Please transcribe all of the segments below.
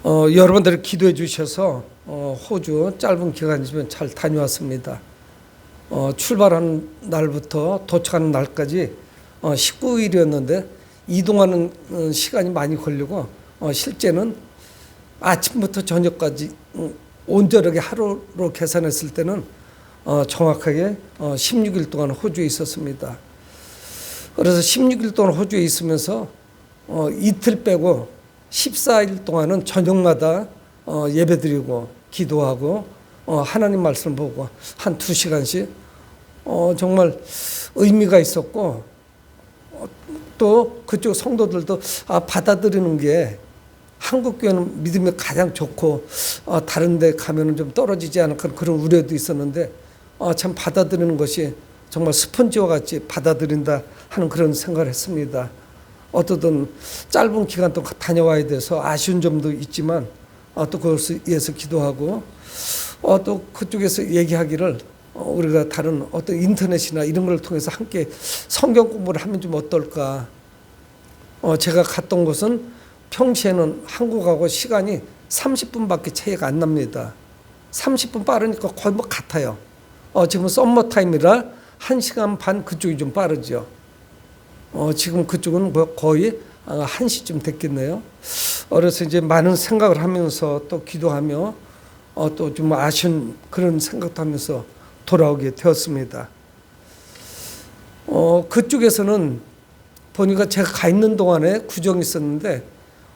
여러분들이 기도해 주셔서 호주 짧은 기간이지만 잘 다녀왔습니다. 출발한 날부터 도착하는 날까지 19일이었는데 이동하는 시간이 많이 걸리고 실제는 아침부터 저녁까지 온전하게 하루로 계산했을 때는 정확하게 16일 동안 호주에 있었습니다. 그래서 16일 동안 호주에 있으면서 이틀 빼고 14일 동안은 저녁마다 예배드리고 기도하고 하나님 말씀 보고 한 2시간씩 정말 의미가 있었고 또 그쪽 성도들도 받아들이는 게 한국 교회는 믿음이 가장 좋고 다른 데 가면은 좀 떨어지지 않을까 그런 우려도 있었는데 참 받아들이는 것이 정말 스펀지와 같이 받아들인다 하는 그런 생각을 했습니다. 어떠든 짧은 기간 동안 다녀와야 돼서 아쉬운 점도 있지만 또 그것을 위해서 기도하고 또 그쪽에서 얘기하기를 우리가 다른 어떤 인터넷이나 이런 걸 통해서 함께 성경 공부를 하면 좀 어떨까. 제가 갔던 곳은 평시에는 한국하고 시간이 30분밖에 차이가 안 납니다. 30분 빠르니까 거의 뭐 같아요. 지금 썸머 타임이라 1시간 반 그쪽이 좀 빠르죠. 지금 그쪽은 뭐 거의 1시쯤 됐겠네요. 그래서 이제 많은 생각을 하면서 또 기도하며 또 좀 아쉬운 그런 생각도 하면서 돌아오게 되었습니다. 그쪽에서는 보니까 제가 가 있는 동안에 구정이 있었는데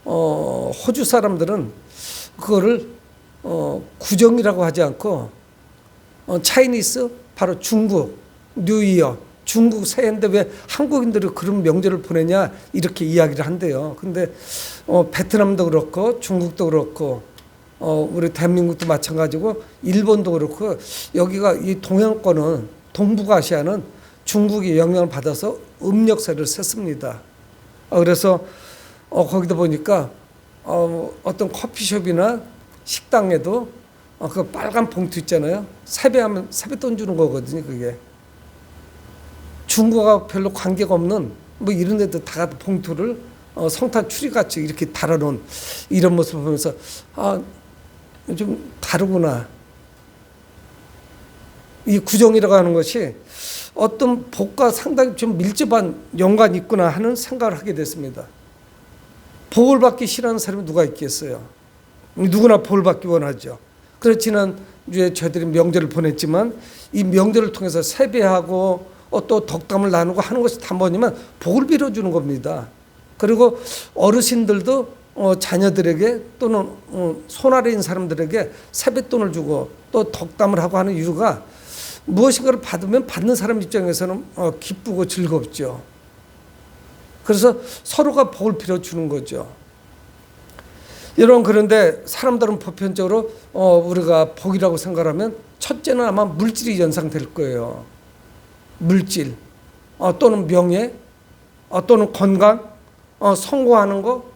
호주 사람들은 그거를 구정이라고 하지 않고 차이니스 바로 중국 뉴이어 중국 새해인데 왜 한국인들이 그런 명절을 보내냐 이렇게 이야기를 한대요. 근데 베트남도 그렇고 중국도 그렇고 우리 대한민국도 마찬가지고 일본도 그렇고 여기가 이 동양권은 동북아시아는 중국이 영향을 받아서 음력세를 셌습니다. 그래서 거기다 보니까 어떤 커피숍이나 식당에도 그 빨간 봉투 있잖아요. 세배하면 세뱃돈 주는 거거든요. 그게 중국하고 별로 관계가 없는 뭐 이런 데도 다 봉투를 성탄 추리같이 이렇게 달아놓은 이런 모습을 보면서 좀 다르구나. 이 구정이라고 하는 것이 어떤 복과 상당히 좀 밀접한 연관이 있구나 하는 생각을 하게 됐습니다. 복을 받기 싫어하는 사람이 누가 있겠어요? 누구나 복을 받기 원하죠. 그래서 지난주에 저희들이 명절을 보냈지만 이 명절을 통해서 세배하고 또 덕담을 나누고 하는 것이 다 뭐냐면 복을 빌어주는 겁니다. 그리고 어르신들도 자녀들에게 또는 손 아래 있는 사람들에게 세뱃돈을 주고 또 덕담을 하고 하는 이유가 무엇인가를 받으면 받는 사람 입장에서는 기쁘고 즐겁죠. 그래서 서로가 복을 빌어주는 거죠. 여러분 그런데 사람들은 보편적으로 우리가 복이라고 생각하면 첫째는 아마 물질이 연상될 거예요. 물질 또는 명예 또는 건강 성공하는 거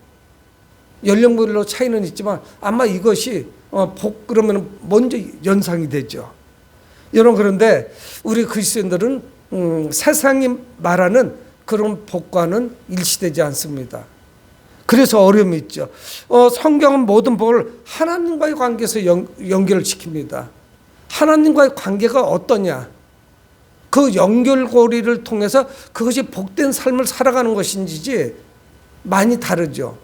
연령별로 차이는 있지만 아마 이것이 복 그러면 먼저 연상이 되죠. 여러분 그런데 우리 그리스도인들은 세상이 말하는 그런 복과는 일치되지 않습니다. 그래서 어려움이 있죠. 성경은 모든 복을 하나님과의 관계에서 연결을 시킵니다. 하나님과의 관계가 어떠냐? 그 연결고리를 통해서 그것이 복된 삶을 살아가는 것인지 많이 다르죠.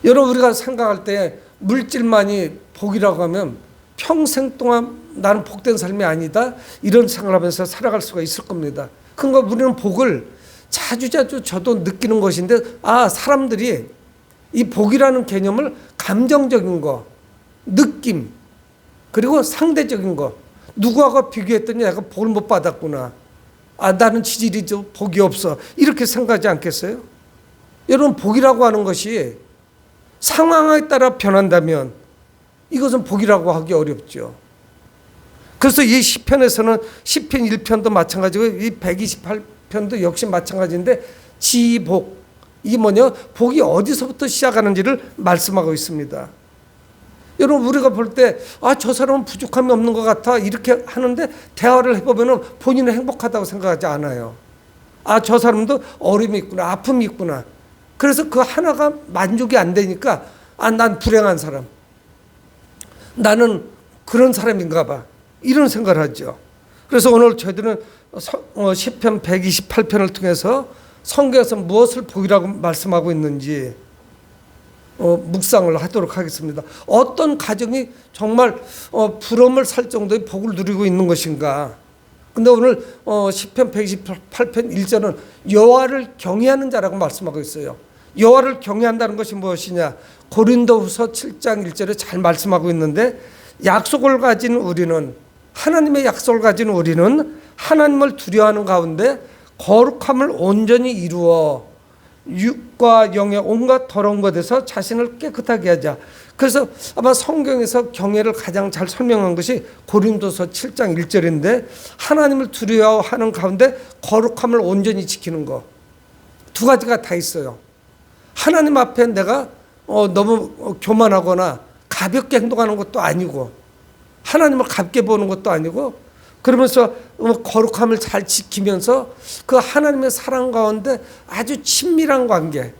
여러분 우리가 생각할 때 물질만이 복이라고 하면 평생 동안 나는 복된 삶이 아니다 이런 생각을 하면서 살아갈 수가 있을 겁니다. 그러니까 우리는 복을 자주자주 저도 느끼는 것인데 사람들이 이 복이라는 개념을 감정적인 거, 느낌 그리고 상대적인 거 누구하고 비교했더니 내가 복을 못 받았구나. 나는 지질이 좀 복이 없어. 이렇게 생각하지 않겠어요? 여러분 복이라고 하는 것이 상황에 따라 변한다면 이것은 복이라고 하기 어렵죠. 그래서 이 시편에서는 시편 1편도 마찬가지고 이 128편도 역시 마찬가지인데 지복 이게 뭐냐? 복이 어디서부터 시작하는지를 말씀하고 있습니다. 여러분 우리가 볼 때 저 사람은 부족함이 없는 것 같아 이렇게 하는데 대화를 해보면 본인은 행복하다고 생각하지 않아요. 저 사람도 어려움이 있구나 아픔이 있구나 그래서 그 하나가 만족이 안 되니까 난 불행한 사람, 나는 그런 사람인가 봐, 이런 생각을 하죠. 그래서 오늘 저희들은 시편 128편을 통해서 성경에서 무엇을 복이라고 말씀하고 있는지 묵상을 하도록 하겠습니다. 어떤 가정이 정말 부러움을 살 정도의 복을 누리고 있는 것인가. 근데 오늘 시편 128편 1절은 여호와를 경외하는 자라고 말씀하고 있어요. 여호와를 경외한다는 것이 무엇이냐? 고린도후서 7장 1절에 잘 말씀하고 있는데, 약속을 가진 우리는, 하나님의 약속을 가진 우리는 하나님을 두려워하는 가운데 거룩함을 온전히 이루어 육과 영의 온갖 더러운 것에서 자신을 깨끗하게 하자. 그래서 아마 성경에서 경외를 가장 잘 설명한 것이 고린도서 7장 1절인데, 하나님을 두려워하는 가운데 거룩함을 온전히 지키는 것, 두 가지가 다 있어요. 하나님 앞에 내가 너무 교만하거나 가볍게 행동하는 것도 아니고, 하나님을 가볍게 보는 것도 아니고, 그러면서 거룩함을 잘 지키면서 그 하나님의 사랑 가운데 아주 친밀한 관계,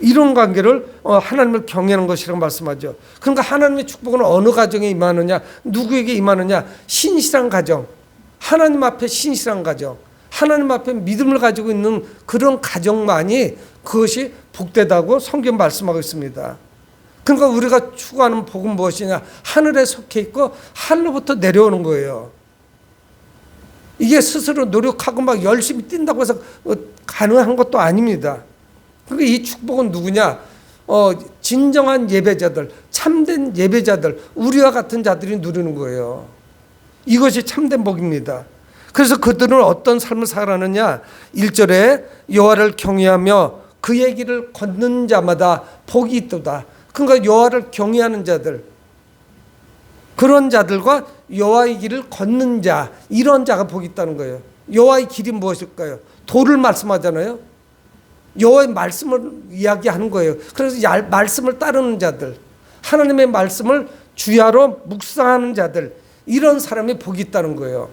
이런 관계를 하나님을 경외하는 것이라고 말씀하죠. 그러니까 하나님의 축복은 어느 가정에 임하느냐, 누구에게 임하느냐? 신실한 가정, 하나님 앞에 신실한 가정, 하나님 앞에 믿음을 가지고 있는 그런 가정만이 그것이 복되다고 성경 말씀하고 있습니다. 그러니까 우리가 추구하는 복은 무엇이냐? 하늘에 속해 있고 하늘로부터 내려오는 거예요. 이게 스스로 노력하고 막 열심히 뛴다고 해서 가능한 것도 아닙니다. 그러니까 이 축복은 누구냐? 진정한 예배자들, 참된 예배자들, 우리와 같은 자들이 누리는 거예요. 이것이 참된 복입니다. 그래서 그들은 어떤 삶을 살아가느냐? 1절에 여호와를 경외하며 그의 길을 걷는 자마다 복이 있도다. 그러니까 여호와를 경외하는 자들, 그런 자들과 여호와의 길을 걷는 자, 이런 자가 복이 있다는 거예요. 여호와의 길이 무엇일까요? 도를 말씀하잖아요. 여호와의 말씀을 이야기하는 거예요. 그래서 말씀을 따르는 자들, 하나님의 말씀을 주야로 묵상하는 자들, 이런 사람이 복이 있다는 거예요.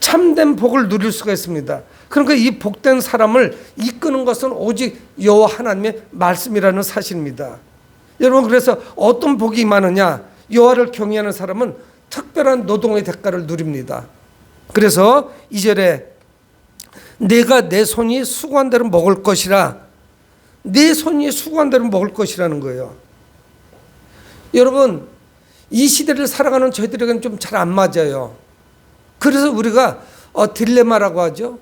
참된 복을 누릴 수가 있습니다. 그러니까 이 복된 사람을 이끄는 것은 오직 여호와 하나님의 말씀이라는 사실입니다. 여러분, 그래서 어떤 복이 임하느냐? 여호와를 경외하는 사람은 특별한 노동의 대가를 누립니다. 그래서 2절에 내가 내 손이 수고한 대로 먹을 것이라, 내 손이 수고한 대로 먹을 것이라는 거예요. 여러분, 이 시대를 살아가는 저희들에게는 좀 잘 안 맞아요. 그래서 우리가 딜레마라고 하죠.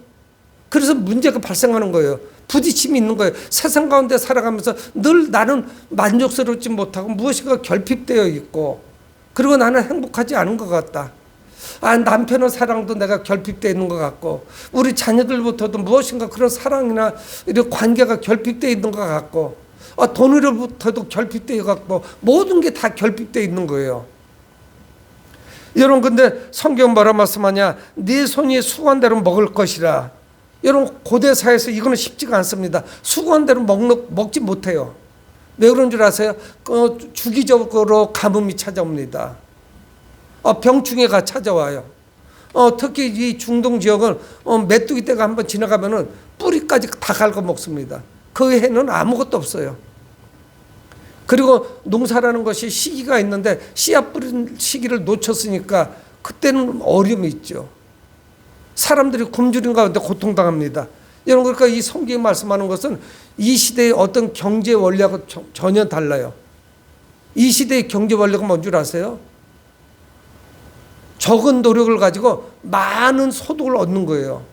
그래서 문제가 발생하는 거예요. 부딪힘이 있는 거예요. 세상 가운데 살아가면서 늘 나는 만족스럽지 못하고 무엇인가 결핍되어 있고, 그리고 나는 행복하지 않은 것 같다. 남편의 사랑도 내가 결핍되어 있는 것 같고, 우리 자녀들부터도 무엇인가 그런 사랑이나 이런 관계가 결핍되어 있는 것 같고, 돈으로부터도 결핍되어 있고, 모든 게 다 결핍되어 있는 거예요. 여러분, 근데 성경 뭐라 말씀하냐? 네 손이 수고한 대로 먹을 것이라. 여러분, 고대 사회에서 이거는 쉽지가 않습니다. 수고한 대로 먹지 못해요. 왜 그런 줄 아세요? 주기적으로 가뭄이 찾아옵니다. 병충해가 찾아와요. 특히 이 중동 지역은 메뚜기 떼가 한번 지나가면은 뿌리까지 다 갉아 먹습니다. 그 해는 아무것도 없어요. 그리고 농사라는 것이 시기가 있는데 씨앗 뿌린 시기를 놓쳤으니까 그때는 어려움이 있죠. 사람들이 굶주린 가운데 고통당합니다. 여러분, 그러니까 이 성경이 말씀하는 것은 이 시대의 어떤 경제 원리하고 전혀 달라요. 이 시대의 경제 원리가 뭔 줄 아세요? 적은 노력을 가지고 많은 소득을 얻는 거예요.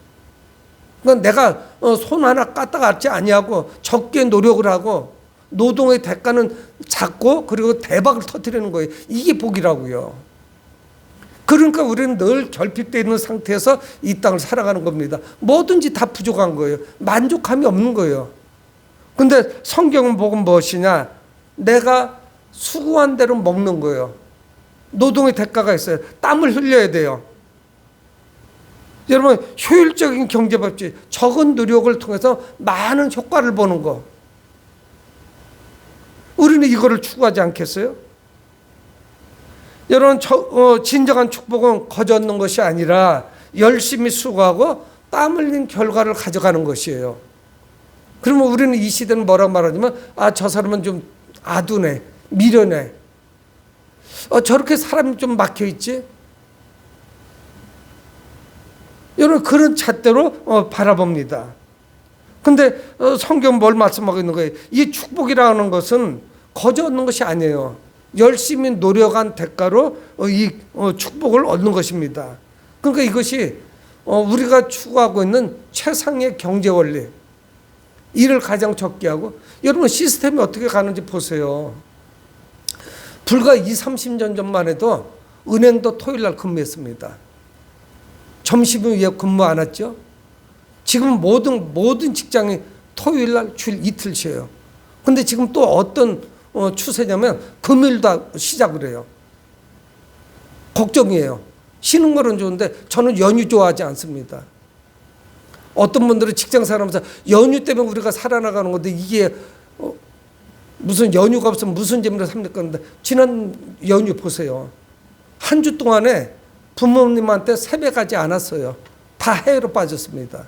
그러니까 내가 손 하나 까딱하지 아니하고 적게 노력을 하고 노동의 대가는 작고, 그리고 대박을 터뜨리는 거예요. 이게 복이라고요. 그러니까 우리는 늘 결핍되어 있는 상태에서 이 땅을 살아가는 겁니다. 뭐든지 다 부족한 거예요. 만족함이 없는 거예요. 근데 성경은 복은 무엇이냐? 내가 수고한 대로 먹는 거예요. 노동의 대가가 있어요. 땀을 흘려야 돼요. 여러분, 효율적인 경제법칙, 적은 노력을 통해서 많은 효과를 보는 거, 우리는 이거를 추구하지 않겠어요? 여러분, 진정한 축복은 거저 얻는 것이 아니라 열심히 수고하고 땀 흘린 결과를 가져가는 것이에요. 그러면 우리는 이 시대는 뭐라고 말하냐면 저 사람은 좀 아두네, 미련해. 저렇게 사람이 좀 막혀있지? 여러분 그런 잣대로 바라봅니다. 근데 성경 뭘 말씀하고 있는 거예요? 이 축복이라는 것은 거저 얻는 것이 아니에요. 열심히 노력한 대가로 이 축복을 얻는 것입니다. 그러니까 이것이 우리가 추구하고 있는 최상의 경제 원리, 일을 가장 적게 하고, 여러분 시스템이 어떻게 가는지 보세요. 불과 30년 전만 해도 은행도 토요일 날 근무했습니다. 점심을 왜 근무 안 했죠? 지금 모든 직장이 토요일 날 주일 이틀 쉬어요. 근데 지금 또 어떤 추세냐면 금요일도 시작을 해요. 걱정이에요. 쉬는 거는 좋은데 저는 연휴 좋아하지 않습니다. 어떤 분들은 직장 살아면서 연휴 때문에 우리가 살아나가는 건데 이게 무슨 연휴가 없으면 무슨 재미로 삽니까? 그런데 지난 연휴 보세요. 한 주 동안에 부모님한테 세배가지 않았어요. 다 해외로 빠졌습니다.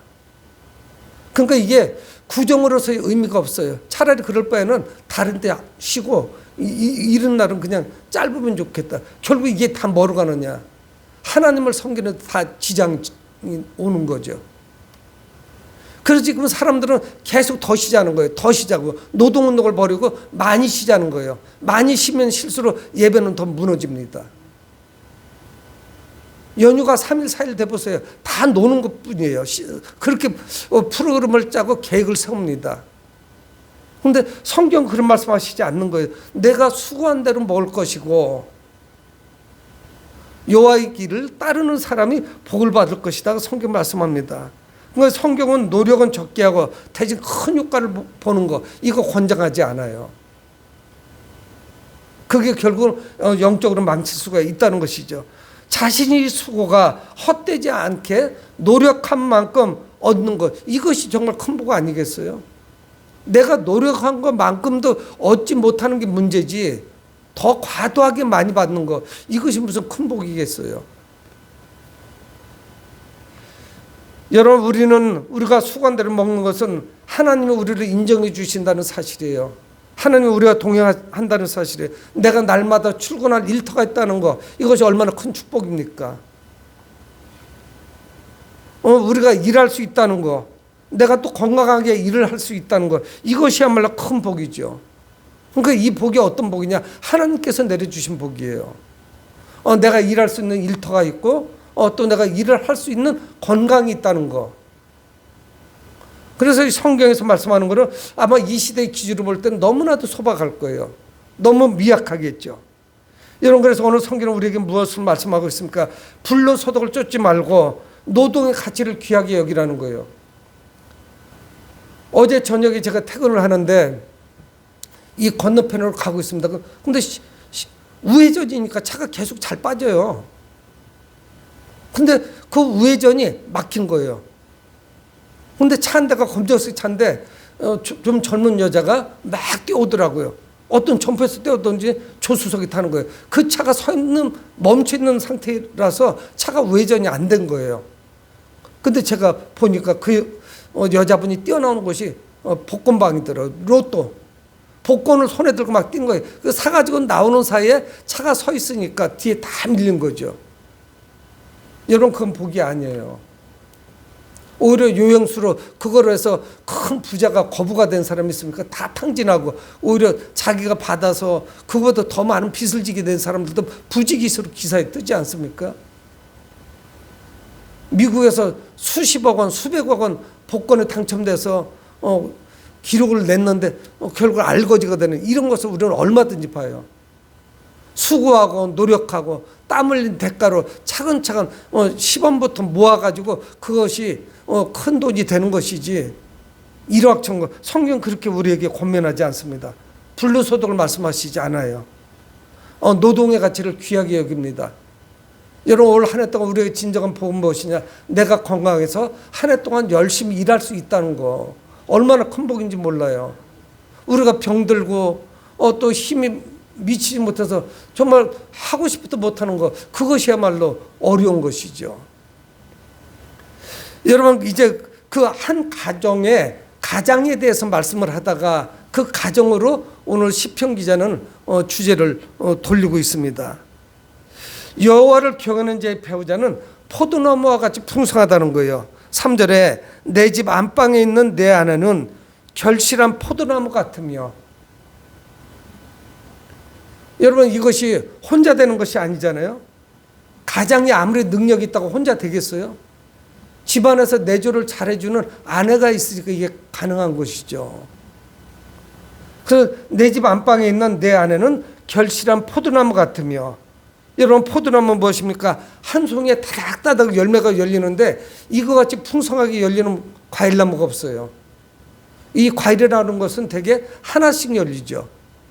그러니까 이게 구정으로서의 의미가 없어요. 차라리 그럴 바에는 다른 데 쉬고 이런 날은 그냥 짧으면 좋겠다. 결국 이게 다 뭐로 가느냐. 하나님을 섬기는 데 다 지장이 오는 거죠. 그래서 지금 사람들은 계속 더 쉬자는 거예요. 더 쉬자고. 노동운동을 버리고 많이 쉬자는 거예요. 많이 쉬면 쉴수록 예배는 더 무너집니다. 연휴가 3일 4일 돼보세요. 다 노는 것뿐이에요. 그렇게 프로그램을 짜고 계획을 세웁니다. 그런데 성경 그런 말씀하시지 않는 거예요. 내가 수고한 대로 먹을 것이고 여호와의 길을 따르는 사람이 복을 받을 것이다. 성경 말씀합니다. 그러니까 성경은 노력은 적게 하고 대신 큰 효과를 보는 거, 이거 권장하지 않아요. 그게 결국은 영적으로 망칠 수가 있다는 것이죠. 자신의 수고가 헛되지 않게 노력한 만큼 얻는 것, 이것이 정말 큰 복 아니겠어요? 내가 노력한 것만큼도 얻지 못하는 게 문제지 더 과도하게 많이 받는 것, 이것이 무슨 큰 복이겠어요? 여러분, 우리가 수고한 대로 먹는 것은 하나님이 우리를 인정해 주신다는 사실이에요. 하나님이 우리가 동행한다는 사실이에요. 내가 날마다 출근할 일터가 있다는 거, 이것이 얼마나 큰 축복입니까? 우리가 일할 수 있다는 거, 내가 또 건강하게 일을 할 수 있다는 거, 이것이야말로 큰 복이죠. 그러니까 이 복이 어떤 복이냐? 하나님께서 내려주신 복이에요. 내가 일할 수 있는 일터가 있고 또 내가 일을 할 수 있는 건강이 있다는 거. 그래서 성경에서 말씀하는 거는 아마 이 시대의 기준으로 볼 때는 너무나도 소박할 거예요. 너무 미약하겠죠. 여러분, 그래서 오늘 성경은 우리에게 무엇을 말씀하고 있습니까? 불로소득을 쫓지 말고 노동의 가치를 귀하게 여기라는 거예요. 어제 저녁에 제가 퇴근을 하는데 이 건너편으로 가고 있습니다. 근데 우회전이니까 차가 계속 잘 빠져요. 근데 그 우회전이 막힌 거예요. 근데 차 한 대가 검정색 차인데 좀 젊은 여자가 막 뛰어오더라고요. 어떤 점프해서 뛰어오던지 조수석에 타는 거예요. 그 차가 멈춰있는 상태라서 차가 우회전이 안 된 거예요. 근데 제가 보니까 그 여자분이 뛰어나오는 곳이 복권방이더라고요. 로또. 복권을 손에 들고 막 뛴 거예요. 사가지고 나오는 사이에 차가 서 있으니까 뒤에 다 밀린 거죠. 여러분, 그건 복이 아니에요. 오히려 요행수로 그걸 해서 큰 부자가 거부가 된 사람이 있습니까? 다 탕진하고 오히려 자기가 받아서 그보다 더 많은 빚을 지게 된 사람들도 부지기수로 기사에 뜨지 않습니까? 미국에서 수십억 원, 수백억 원 복권에 당첨돼서 기록을 냈는데 결국 알거지가 되는 이런 것을 우리는 얼마든지 봐요. 수고하고 노력하고 땀 흘린 대가로 차근차근 10원부터 모아가지고 그것이 큰 돈이 되는 것이지 일확천금. 성경 그렇게 우리에게 권면하지 않습니다. 불로소득을 말씀하시지 않아요. 노동의 가치를 귀하게 여깁니다. 여러분, 올 한 해 동안 우리에게 진정한 복은 무엇이냐? 내가 건강해서 한 해 동안 열심히 일할 수 있다는 거, 얼마나 큰 복인지 몰라요. 우리가 병들고 또 힘이 미치지 못해서 정말 하고 싶어도 못하는 거, 그것이야말로 어려운 것이죠. 여러분 이제 그 한 가장에 대해서 말씀을 하다가 그 가정으로 오늘 시편 기자는 주제를 돌리고 있습니다. 여호와를 경외하는 자의 배우자는 포도나무와 같이 풍성하다는 거예요. 3절에 내 집 안방에 있는 내 아내는 결실한 포도나무 같으며. 여러분 이것이 혼자 되는 것이 아니잖아요. 가장이 아무리 능력이 있다고 혼자 되겠어요? 집안에서 내조를 잘해주는 아내가 있으니까 이게 가능한 것이죠. 그래서 내 집 안방에 있는 내 아내는 결실한 포도나무 같으며. 여러분 포도나무는 무엇입니까? 한 송이에 다닥다닥 열매가 열리는데 이거 같이 풍성하게 열리는 과일나무가 없어요. 이 과일이라는 것은 대개 하나씩 열리죠.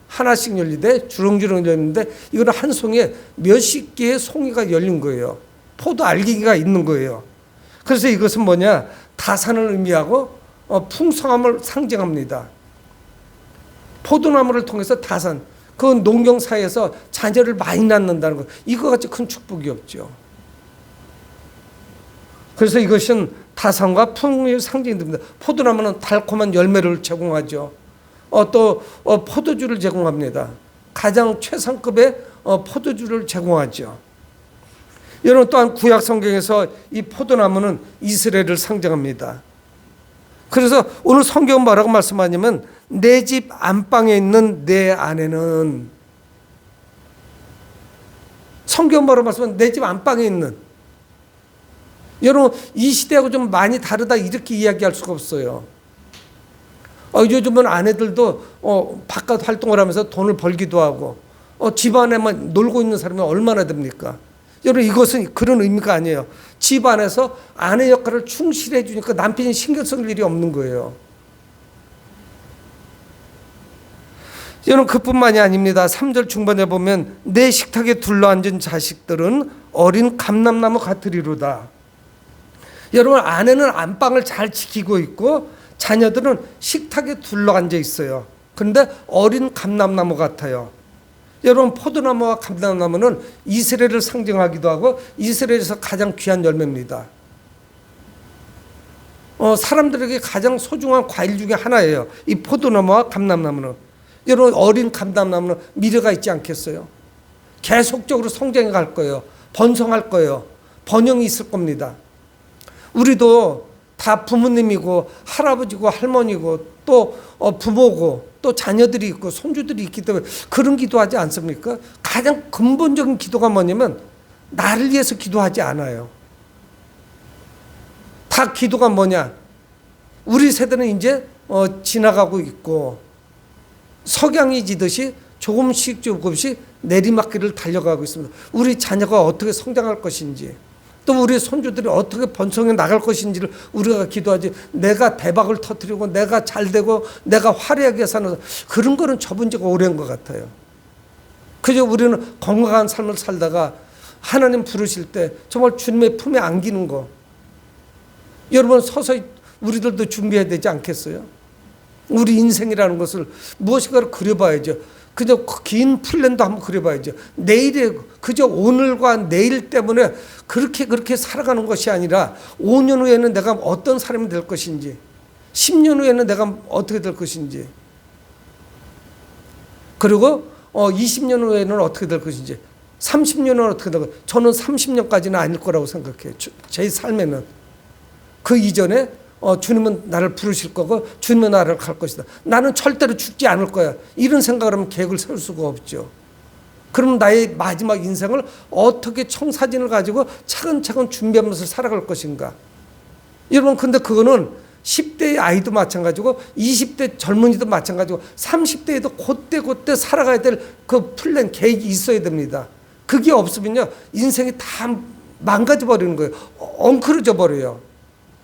하나씩 열리되 주렁주렁 열리는데 이거는 한 송이에 몇십 개의 송이가 열린 거예요. 포도 알갱이가 있는 거예요. 그래서 이것은 뭐냐? 다산을 의미하고 풍성함을 상징합니다. 포도나무를 통해서 다산, 그 농경사에서 자녀를 많이 낳는다는 것, 이거 같이 큰 축복이 없죠. 그래서 이것은 다산과 풍요의 상징이 됩니다. 포도나무는 달콤한 열매를 제공하죠. 또 포도주를 제공합니다. 가장 최상급의 포도주를 제공하죠. 여러분 또한 구약 성경에서 이 포도나무는 이스라엘을 상징합니다. 그래서 오늘 성경은 뭐라고 말씀하냐면 내 집 안방에 있는 내 아내는, 성경 뭐라고 말씀하면 내 집 안방에 있는. 여러분 이 시대하고 좀 많이 다르다 이렇게 이야기할 수가 없어요. 요즘은 아내들도 바깥 활동을 하면서 돈을 벌기도 하고 집안에만 놀고 있는 사람이 얼마나 됩니까? 여러분 이것은 그런 의미가 아니에요. 집안에서 아내 역할을 충실해 주니까 남편이 신경 쓸 일이 없는 거예요. 여러분 그뿐만이 아닙니다. 3절 중반에 보면 내 식탁에 둘러앉은 자식들은 어린 감람나무 같으리로다. 여러분 아내는 안방을 잘 지키고 있고 자녀들은 식탁에 둘러앉아 있어요. 그런데 어린 감람나무 같아요. 여러분 포도나무와 감람나무는 이스라엘을 상징하기도 하고 이스라엘에서 가장 귀한 열매입니다. 사람들에게 가장 소중한 과일 중에 하나예요. 이 포도나무와 감람나무는. 여러분 어린 감람나무는 미래가 있지 않겠어요? 계속적으로 성장해 갈 거예요. 번성할 거예요. 번영이 있을 겁니다. 우리도 다 부모님이고 할아버지고 할머니고 또 부모고 또 자녀들이 있고 손주들이 있기 때문에 그런 기도하지 않습니까? 가장 근본적인 기도가 뭐냐면 나를 위해서 기도하지 않아요. 다 기도가 뭐냐? 우리 세대는 이제 지나가고 있고 석양이 지듯이 조금씩 내리막길을 달려가고 있습니다. 우리 자녀가 어떻게 성장할 것인지 또 우리 손주들이 어떻게 번성해 나갈 것인지를 우리가 기도하지, 내가 대박을 터뜨리고 내가 잘되고 내가 화려하게 사는 그런 거는 접은 지가 오랜 것 같아요. 그저 우리는 건강한 삶을 살다가 하나님 부르실 때 정말 주님의 품에 안기는 거, 여러분 서서히 우리들도 준비해야 되지 않겠어요? 우리 인생이라는 것을 무엇인가를 그려봐야죠. 그저 긴 플랜도 한번 그려봐야죠. 내일에 그저 오늘과 내일 때문에 그렇게 살아가는 것이 아니라 5년 후에는 내가 어떤 사람이 될 것인지, 10년 후에는 내가 어떻게 될 것인지, 그리고 20년 후에는 어떻게 될 것인지, 30년은 어떻게 될 것인지. 저는 30년까지는 아닐 거라고 생각해요. 제 삶에는. 그 이전에 주님은 나를 부르실 거고 주님은 나를 갈 것이다. 나는 절대로 죽지 않을 거야. 이런 생각을 하면 계획을 세울 수가 없죠. 그럼 나의 마지막 인생을 어떻게 청사진을 가지고 차근차근 준비하면서 살아갈 것인가. 여러분 근데 그거는 10대의 아이도 마찬가지고 20대 젊은이도 마찬가지고 30대에도 그때 살아가야 될 그 플랜 계획이 있어야 됩니다. 그게 없으면요 인생이 다 망가져 버리는 거예요. 엉클어져 버려요.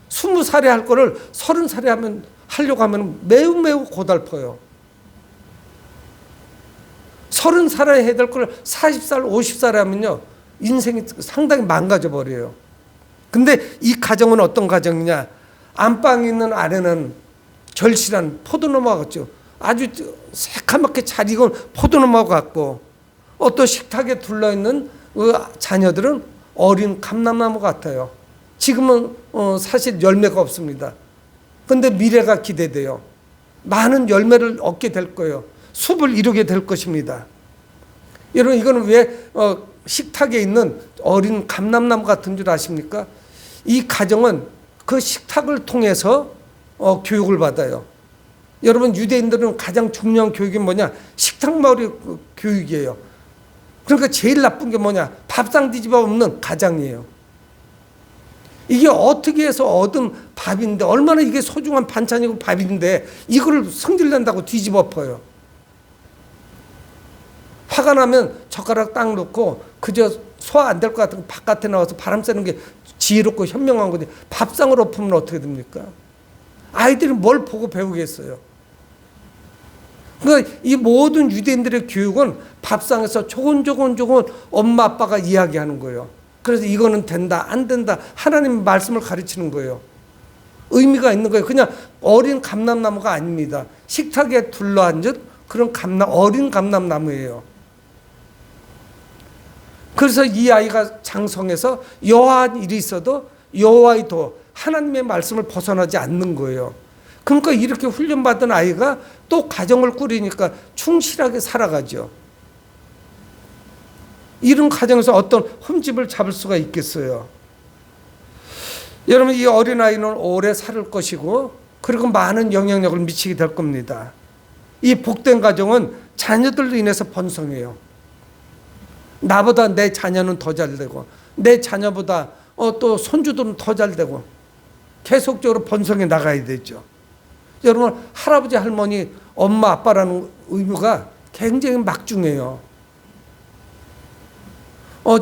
20살에 할 거를 30살에 하려고 하면 매우 고달퍼요. 30살에 해야 될 걸 40살, 50살에 하면요 인생이 상당히 망가져 버려요. 근데 이 가정은 어떤 가정이냐? 안방에 있는 아내는 절실한 포도나무와 같죠. 아주 새카맣게 잘 익은 포도나무와 같고 또 식탁에 둘러있는 자녀들은 어린 감람나무 같아요. 지금은 사실 열매가 없습니다. 근데 미래가 기대돼요. 많은 열매를 얻게 될 거예요. 숲을 이루게 될 것입니다. 여러분, 이거는 왜 식탁에 있는 어린 감람나무 같은 줄 아십니까? 이 가정은 그 식탁을 통해서 교육을 받아요. 여러분, 유대인들은 가장 중요한 교육이 뭐냐? 식탁마을의 교육이에요. 그러니까 제일 나쁜 게 뭐냐? 밥상 뒤집어 엎는 가장이에요. 이게 어떻게 해서 얻은 밥인데, 얼마나 이게 소중한 반찬이고 밥인데 이거를 성질낸다고 뒤집어 엎어요. 화가 나면 젓가락 딱 놓고 그저 소화 안 될 것 같은 바깥에 나와서 바람 쐬는 게 지혜롭고 현명한 거지, 밥상을 엎으면 어떻게 됩니까? 아이들이 뭘 보고 배우겠어요? 그러니까 이 모든 유대인들의 교육은 밥상에서 조곤조곤 엄마 아빠가 이야기하는 거예요. 그래서 이거는 된다 안 된다 하나님 말씀을 가르치는 거예요. 의미가 있는 거예요. 그냥 어린 감람나무가 아닙니다. 식탁에 둘러앉은 그런 어린 감람나무예요. 그래서 이 아이가 장성해서 여호와한 일이 있어도 여호와의 도, 하나님의 말씀을 벗어나지 않는 거예요. 그러니까 이렇게 훈련받은 아이가 또 가정을 꾸리니까 충실하게 살아가죠. 이런 가정에서 어떤 흠집을 잡을 수가 있겠어요? 여러분, 이 어린아이는 오래 살 것이고 그리고 많은 영향력을 미치게 될 겁니다. 이 복된 가정은 자녀들로 인해서 번성해요. 나보다 내 자녀는 더 잘 되고 내 자녀보다 또 손주들은 더 잘 되고 계속적으로 번성해 나가야 되죠. 여러분, 할아버지 할머니 엄마 아빠라는 의무가 굉장히 막중해요.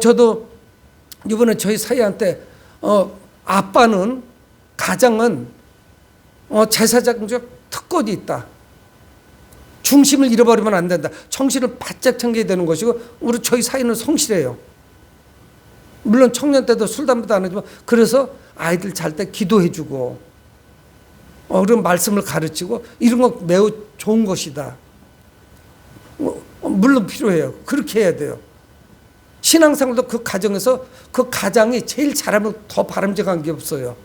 저도 이번에 저희 사이한테 아빠는 가장은 제사장적 특권이 있다. 중심을 잃어버리면 안 된다. 정신을 바짝 챙겨야 되는 것이고, 우리 저희 사이는 성실해요. 물론 청년 때도 술 담배도 안 하지만 그래서 아이들 잘 때 기도해주고 그런 말씀을 가르치고 이런 거 매우 좋은 것이다. 물론 필요해요. 그렇게 해야 돼요. 신앙생활도 그 가정에서 그 가장이 제일 잘하면 더 바람직한 게 없어요.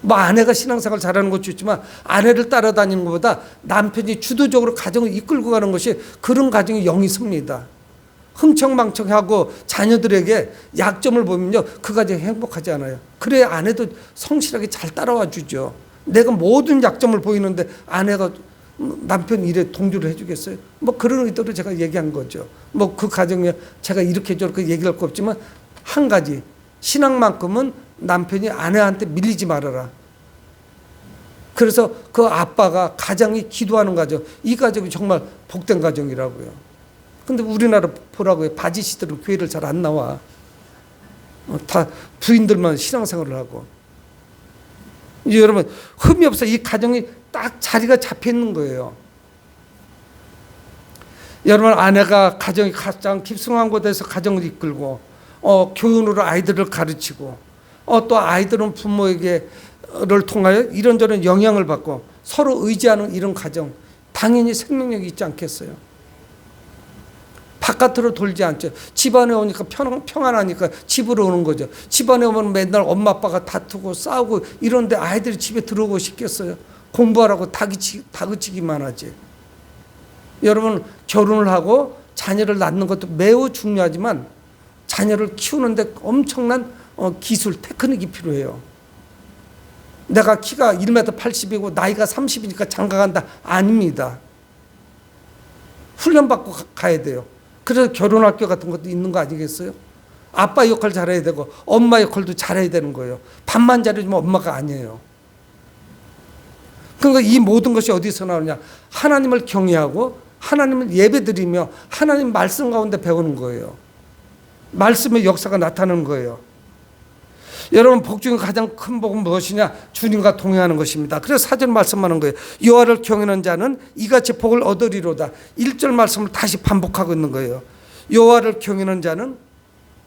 뭐 아내가 신앙생활 잘하는 것도 있지만 아내를 따라다니는 것보다 남편이 주도적으로 가정을 이끌고 가는 것이 그런 가정이 영이 섭니다. 흥청망청하고 자녀들에게 약점을 보면요, 그 가정이 행복하지 않아요. 그래야 아내도 성실하게 잘 따라와 주죠. 내가 모든 약점을 보이는데 아내가 남편 일에 동조를 해주겠어요? 뭐 그런 의도로 제가 얘기한 거죠. 뭐 그 가정에 제가 이렇게 저렇게 얘기할 거 없지만 한 가지, 신앙만큼은 남편이 아내한테 밀리지 말아라. 그래서 그 아빠가 가장이 기도하는 가정, 이 가정이 정말 복된 가정이라고요. 근데 우리나라 보라고요. 바지씨들은 교회를 잘 안 나와. 다 부인들만 신앙생활을 하고. 이제 여러분, 흠이 없어. 이 가정이 딱 자리가 잡혀 있는 거예요. 여러분, 아내가 가정이 가장 깊숙한 곳에서 가정을 이끌고 교훈으로 아이들을 가르치고 또 아이들은 부모에게를 통하여 이런저런 영향을 받고 서로 의지하는 이런 가정, 당연히 생명력이 있지 않겠어요? 바깥으로 돌지 않죠. 집안에 오니까 평안하니까 집으로 오는 거죠. 집안에 오면 맨날 엄마 아빠가 다투고 싸우고 이런데 아이들이 집에 들어오고 싶겠어요? 공부하라고 다그치기만 하지. 여러분, 결혼을 하고 자녀를 낳는 것도 매우 중요하지만 자녀를 키우는데 엄청난 기술, 테크닉이 필요해요. 내가 키가 1m 80이고 나이가 30이니까 장가간다. 아닙니다. 훈련받고 가야 돼요. 그래서 결혼학교 같은 것도 있는 거 아니겠어요? 아빠 역할 잘해야 되고 엄마 역할도 잘해야 되는 거예요. 밥만 잘해주면 엄마가 아니에요. 그러니까 이 모든 것이 어디서 나오느냐? 하나님을 경외하고 하나님을 예배드리며 하나님 말씀 가운데 배우는 거예요. 말씀의 역사가 나타나는 거예요. 여러분, 복 중에 가장 큰 복은 무엇이냐? 주님과 동행하는 것입니다. 그래서 4절 말씀하는 거예요. 여호와를 경외하는 자는 이같이 복을 얻으리로다. 1절 말씀을 다시 반복하고 있는 거예요. 여호와를 경외하는 자는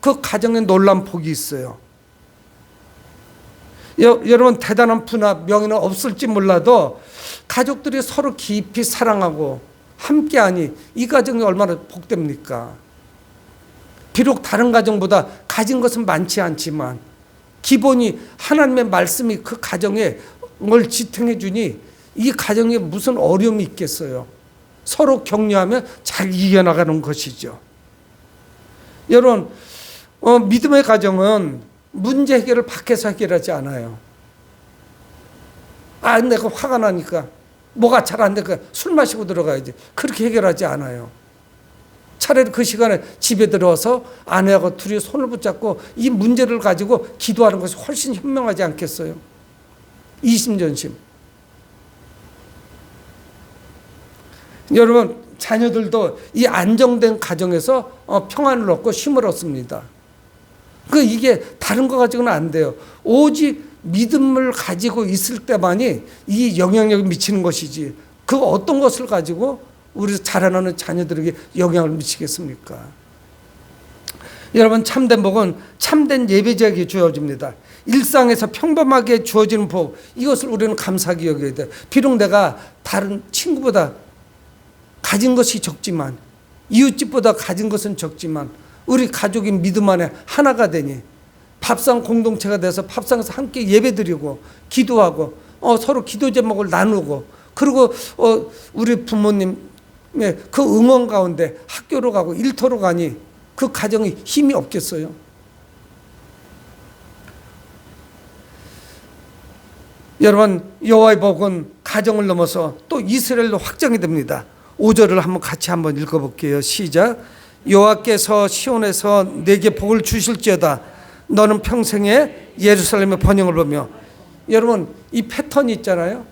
그 가정에 놀라운 복이 있어요. 여러분, 대단한 부나 명예는 없을지 몰라도 가족들이 서로 깊이 사랑하고 함께하니 이 가정이 얼마나 복됩니까? 비록 다른 가정보다 가진 것은 많지 않지만 기본이 하나님의 말씀이 그 가정에 뭘 지탱해 주니 이 가정에 무슨 어려움이 있겠어요. 서로 격려하며 잘 이겨나가는 것이죠. 여러분, 믿음의 가정은 문제 해결을 밖에서 해결하지 않아요. 내가 화가 나니까 뭐가 잘 안 되니까 술 마시고 들어가야지. 그렇게 해결하지 않아요. 차라리 그 시간에 집에 들어와서 아내하고 둘이 손을 붙잡고 이 문제를 가지고 기도하는 것이 훨씬 현명하지 않겠어요? 이심전심. 여러분, 자녀들도 이 안정된 가정에서 평안을 얻고 쉼을 얻습니다. 이게 다른 거 가지고는 안 돼요. 오직 믿음을 가지고 있을 때만이 이 영향력을 미치는 것이지, 그 어떤 것을 가지고 우리 자라나는 자녀들에게 영향을 미치겠습니까? 여러분, 참된 복은 참된 예배자에게 주어집니다. 일상에서 평범하게 주어지는 복, 이것을 우리는 감사하게 여겨야 돼요. 비록 내가 다른 친구보다 가진 것이 적지만, 이웃집보다 가진 것은 적지만 우리 가족이 믿음 안에 하나가 되니 밥상 공동체가 돼서 밥상에서 함께 예배드리고 기도하고 서로 기도 제목을 나누고, 그리고 우리 부모님의 그 응원 가운데 학교로 가고 일터로 가니 그 가정이 힘이 없겠어요? 여러분, 여호와의 복은 가정을 넘어서 또 이스라엘로 확장이 됩니다. 5절을 같이 한번 읽어볼게요. 시작. 여호와께서 시온에서 내게 복을 주실지어다. 너는 평생에 예루살렘의 번영을 보며. 여러분, 이 패턴이 있잖아요.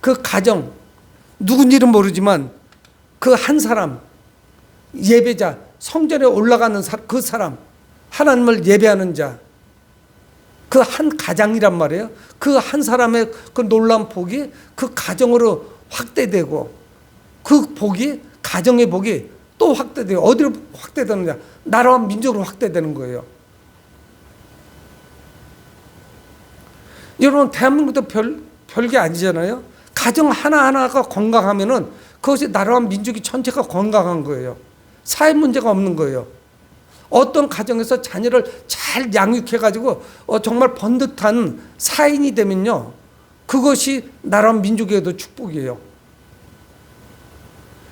그 가정, 누군지는 모르지만 그 한 사람, 예배자, 성전에 올라가는 그 사람, 하나님을 예배하는 자, 그 한 가장이란 말이에요. 그 한 사람의 그 놀라운 복이 그 가정으로 확대되고, 그 복이, 가정의 복이 또 확대돼요. 어디로 확대되느냐? 나라와 민족으로 확대되는 거예요. 여러분, 대한민국도 별게 아니잖아요. 가정 하나하나가 건강하면은 그것이 나라와 민족이 전체가 건강한 거예요. 사회 문제가 없는 거예요. 어떤 가정에서 자녀를 잘 양육해가지고 정말 번듯한 사인이 되면요, 그것이 나라와 민족에도 축복이에요.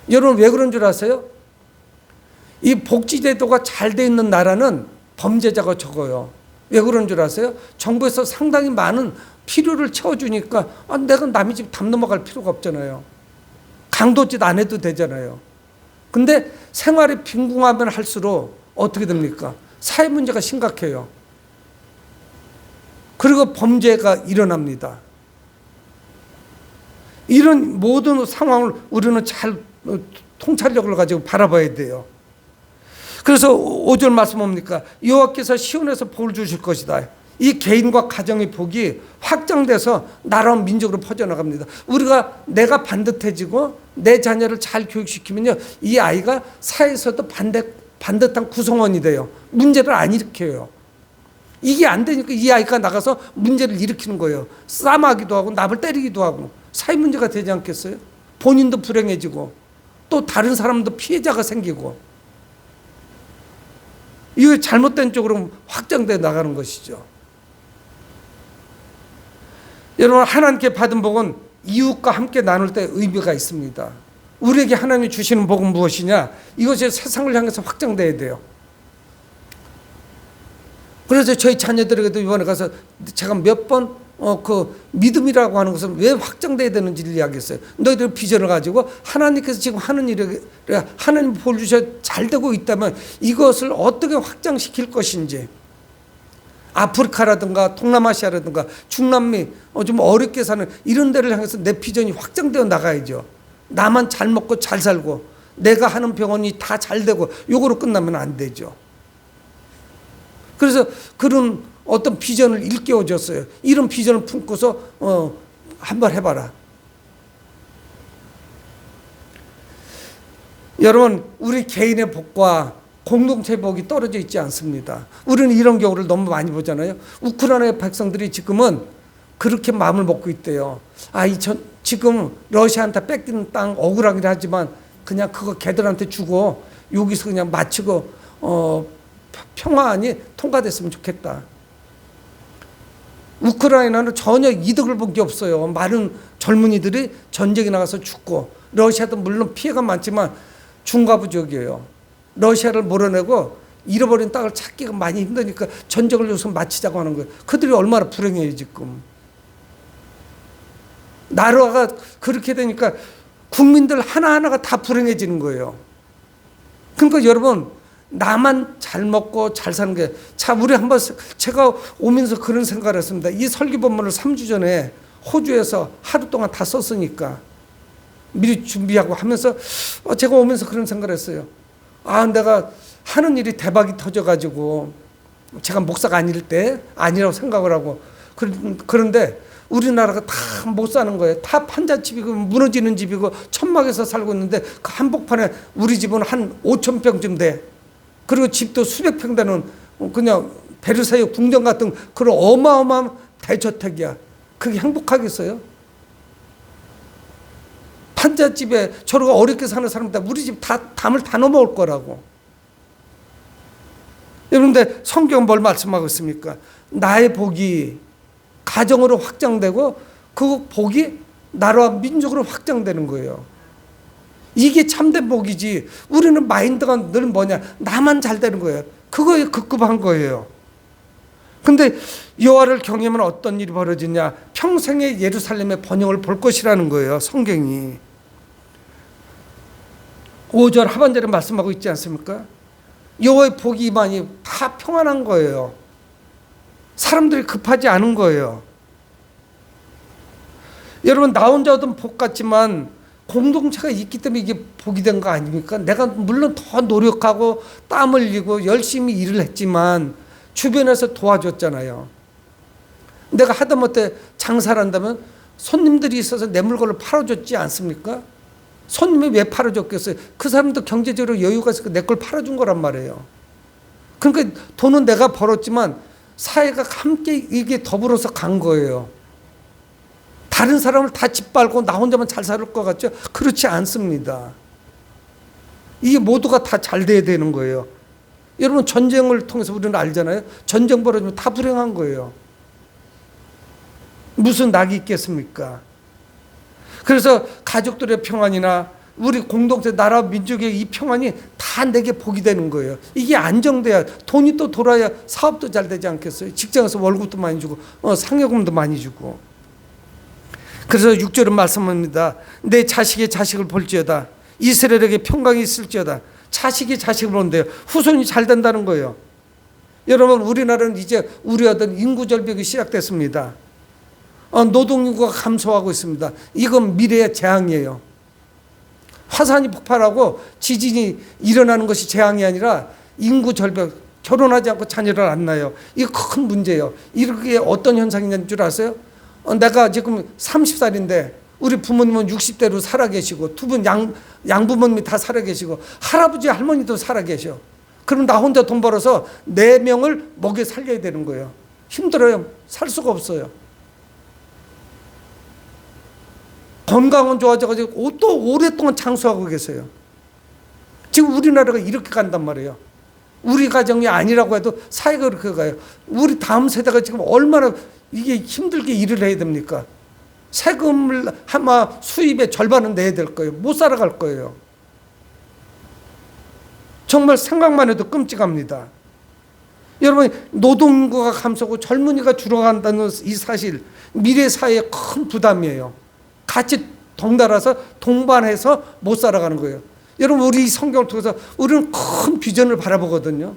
여러분, 왜 그런 줄 아세요? 이 복지제도가 잘 돼 있는 나라는 범죄자가 적어요. 왜 그런 줄 아세요? 정부에서 상당히 많은 필요를 채워주니까 내가 남의 집 담 넘어갈 필요가 없잖아요. 강도짓 안 해도 되잖아요. 근데 생활이 빈궁하면 할수록 어떻게 됩니까? 사회 문제가 심각해요. 그리고 범죄가 일어납니다. 이런 모든 상황을 우리는 잘 통찰력을 가지고 바라봐야 돼요. 그래서 5절 말씀 뭡니까? 여호와께서 시온에서 복을 주실 것이다. 이 개인과 가정의 복이 확장돼서 나라와 민족으로 퍼져나갑니다. 내가 반듯해지고 내 자녀를 잘 교육시키면요, 이 아이가 사회에서도 반듯한 구성원이 돼요. 문제를 안 일으켜요. 이게 안 되니까 이 아이가 나가서 문제를 일으키는 거예요. 싸움하기도 하고 남을 때리기도 하고 사회 문제가 되지 않겠어요? 본인도 불행해지고 또 다른 사람도 피해자가 생기고, 이게 잘못된 쪽으로 확장돼 나가는 것이죠. 여러분, 하나님께 받은 복은 이웃과 함께 나눌 때 의미가 있습니다. 우리에게 하나님이 주시는 복은 무엇이냐? 이것이 세상을 향해서 확장돼야 돼요. 그래서 저희 자녀들에게도 이번에 가서 제가 몇 번 그 믿음이라고 하는 것은 왜 확장돼야 되는지를 이야기했어요. 너희들 비전을 가지고 하나님께서 지금 하는 일에 하나님 볼 주셔 잘 되고 있다면 이것을 어떻게 확장시킬 것인지, 아프리카라든가 동남아시아라든가 중남미 좀 어렵게 사는 이런 데를 향해서 내 비전이 확장되어 나가야죠. 나만 잘 먹고 잘 살고 내가 하는 병원이 다 잘 되고 요거로 끝나면 안 되죠. 그래서 그런 어떤 비전을 일깨워줬어요. 이런 비전을 품고서 한번 해봐라. 여러분, 우리 개인의 복과 공동체 복이 떨어져 있지 않습니다. 우리는 이런 경우를 너무 많이 보잖아요. 우크라이나의 백성들이 지금은 그렇게 마음을 먹고 있대요. 지금 러시아한테 뺏기는 땅 억울하긴 하지만 그냥 그거 걔들한테 주고 여기서 그냥 마치고 평화안이 통과됐으면 좋겠다. 우크라이나는 전혀 이득을 본 게 없어요. 많은 젊은이들이 전쟁에 나가서 죽고, 러시아도 물론 피해가 많지만 중과부족이에요. 러시아를 몰아내고 잃어버린 땅을 찾기가 많이 힘드니까 전쟁을 우선 마치자고 하는 거예요. 그들이 얼마나 불행해요 지금. 나라가 그렇게 되니까 국민들 하나하나가 다 불행해지는 거예요. 그러니까 여러분, 나만 잘 먹고 잘 사는 게, 자, 우리 한번, 제가 오면서 그런 생각을 했습니다. 이 설교 본문을 3주 전에 호주에서 하루 동안 다 썼으니까 미리 준비하고 하면서 제가 오면서 그런 생각을 했어요. 아, 내가 하는 일이 대박이 터져가지고 제가 목사가 아닐 때 아니라고 생각을 하고, 그런데 우리나라가 다 못 사는 거예요. 다 판잣집이고 무너지는 집이고 천막에서 살고 있는데, 그 한복판에 우리 집은 한 5천 평쯤 돼. 그리고 집도 수백 평 되는 그냥 베르사유 궁전 같은 그런 어마어마한 대저택이야. 그게 행복하겠어요? 판잣집에 저러고 어렵게 사는 사람들 우리 집 다 담을 다 넘어올 거라고. 여러분들, 성경은 뭘 말씀하고 있습니까? 나의 복이 가정으로 확장되고 그 복이 나라와 민족으로 확장되는 거예요. 이게 참된 복이지. 우리는 마인드가 늘 뭐냐, 나만 잘 되는 거예요. 그거에 급급한 거예요. 근데 여호와를 경외하면 어떤 일이 벌어지냐, 평생의 예루살렘의 번영을 볼 것이라는 거예요. 성경이 5절 하반절에 말씀하고 있지 않습니까? 여호와의 복이 임하니 다 평안한 거예요. 사람들이 급하지 않은 거예요. 여러분, 나 혼자 얻은 복 같지만 공동체가 있기 때문에 이게 복이 된 거 아닙니까? 내가 물론 더 노력하고 땀 흘리고 열심히 일을 했지만 주변에서 도와줬잖아요. 내가 하다못해 장사를 한다면 손님들이 있어서 내 물건을 팔아줬지 않습니까? 손님이 왜 팔아줬겠어요? 그 사람도 경제적으로 여유가 있으니까 내 걸 팔아준 거란 말이에요. 그러니까 돈은 내가 벌었지만 사회가 함께 이게 더불어서 간 거예요. 다른 사람을 다 짓밟고 나 혼자만 잘 살 것 같죠? 그렇지 않습니다. 이게 모두가 다 잘 돼야 되는 거예요. 여러분, 전쟁을 통해서 우리는 알잖아요. 전쟁 벌어지면 다 불행한 거예요. 무슨 낙이 있겠습니까? 그래서 가족들의 평안이나 우리 공동체, 나라, 민족의 이 평안이 다 내게 복이 되는 거예요. 이게 안정돼야, 돈이 또 돌아야 사업도 잘 되지 않겠어요? 직장에서 월급도 많이 주고 상여금도 많이 주고. 그래서 6절은 말씀합니다. 내 자식의 자식을 볼지어다. 이스라엘에게 평강이 있을지어다. 자식이 자식을 본대요. 후손이 잘 된다는 거예요. 여러분, 우리나라는 이제 우려하던 인구 절벽이 시작됐습니다. 노동인구가 감소하고 있습니다. 이건 미래의 재앙이에요. 화산이 폭발하고 지진이 일어나는 것이 재앙이 아니라 인구 절벽, 결혼하지 않고 자녀를 안 낳아요. 이거 큰 문제예요. 이렇게 어떤 현상이 있는 줄 아세요? 내가 지금 30살인데 우리 부모님은 60대로 살아계시고 두 분 양부모님이 다 살아계시고 할아버지 할머니도 살아계셔. 그럼 나 혼자 돈 벌어서 4명을 먹여 살려야 되는 거예요. 힘들어요. 살 수가 없어요. 건강은 좋아져가지고 또 오랫동안 장수하고 계세요. 지금 우리나라가 이렇게 간단 말이에요. 우리 가정이 아니라고 해도 사회가 그렇게 가요. 우리 다음 세대가 지금 얼마나 이게 힘들게 일을 해야 됩니까? 세금을 아마 수입의 절반은 내야 될 거예요. 못 살아갈 거예요. 정말 생각만 해도 끔찍합니다. 여러분, 노동인구가 감소하고 젊은이가 줄어간다는 이 사실, 미래 사회에 큰 부담이에요. 같이 덩달아서 동반해서 못 살아가는 거예요. 여러분, 우리 성경을 통해서 우리는 큰 비전을 바라보거든요.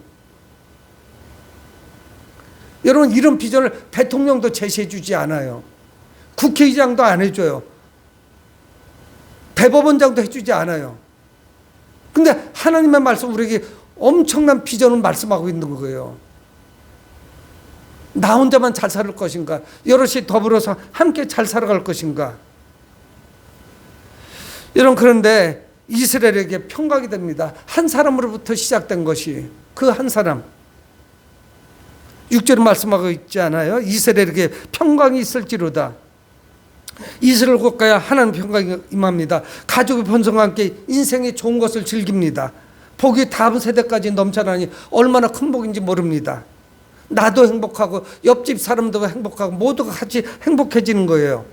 여러분, 이런 비전을 대통령도 제시해 주지 않아요. 국회의장도 안 해줘요. 대법원장도 해주지 않아요. 근데 하나님의 말씀, 우리에게 엄청난 비전을 말씀하고 있는 거예요. 나 혼자만 잘 살 것인가? 여럿이 더불어서 함께 잘 살아갈 것인가? 여러분, 그런데 이스라엘에게 평강이 됩니다. 한 사람으로부터 시작된 것이, 그 한 사람. 6절에 말씀하고 있지 않아요? 이스라엘에게 평강이 있을지로다. 이스라엘 국가에 하나님 평강이 임합니다. 가족의 번성과 함께 인생의 좋은 것을 즐깁니다. 복이 다음 세대까지 넘쳐나니 얼마나 큰 복인지 모릅니다. 나도 행복하고 옆집 사람도 행복하고 모두가 같이 행복해지는 거예요.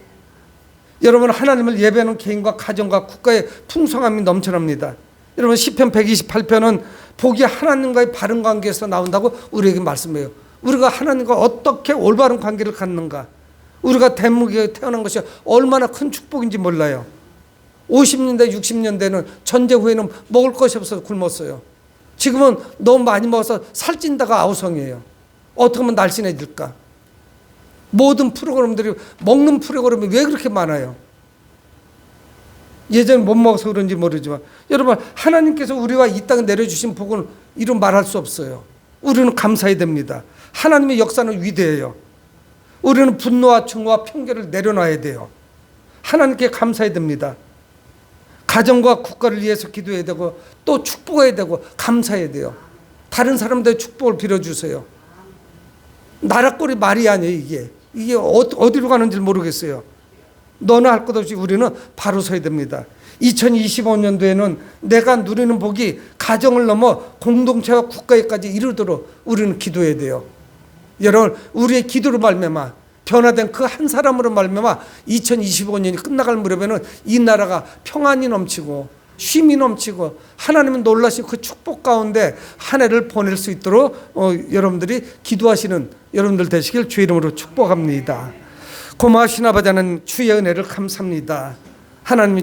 여러분, 하나님을 예배하는 개인과 가정과 국가의 풍성함이 넘쳐납니다. 여러분, 시편 128편은 복이 하나님과의 바른 관계에서 나온다고 우리에게 말씀해요. 우리가 하나님과 어떻게 올바른 관계를 갖는가, 우리가 대목에 태어난 것이 얼마나 큰 축복인지 몰라요. 50년대 60년대는 전쟁 후에는 먹을 것이 없어서 굶었어요. 지금은 너무 많이 먹어서 살찐다가 아우성이에요. 어떻게 하면 날씬해질까? 모든 프로그램들이, 먹는 프로그램이 왜 그렇게 많아요? 예전에 못 먹어서 그런지 모르지만, 여러분, 하나님께서 우리와 이 땅에 내려주신 복은 이루 말할 수 없어요. 우리는 감사해야 됩니다. 하나님의 역사는 위대해요. 우리는 분노와 증오와 편견을 내려놔야 돼요. 하나님께 감사해야 됩니다. 가정과 국가를 위해서 기도해야 되고, 또 축복해야 되고, 감사해야 돼요. 다른 사람들의 축복을 빌어주세요. 나라꼴이 말이 아니에요. 이게 어디로 가는지 모르겠어요. 너나 할 것 없이 우리는 바로 서야 됩니다. 2025년도에는 내가 누리는 복이 가정을 넘어 공동체와 국가에까지 이르도록 우리는 기도해야 돼요. 여러분, 우리의 기도로 말미암아 변화된 그 한 사람으로 말미암아 2025년이 끝나갈 무렵에는 이 나라가 평안이 넘치고 쉼이 넘치고 하나님은 놀라신 그 축복 가운데 한 해를 보낼 수 있도록 여러분들이 기도하시는 여러분들 되시길 주의 이름으로 축복합니다. 고마우신 아버지 하나님, 주의 은혜를 감사합니다. 하나님이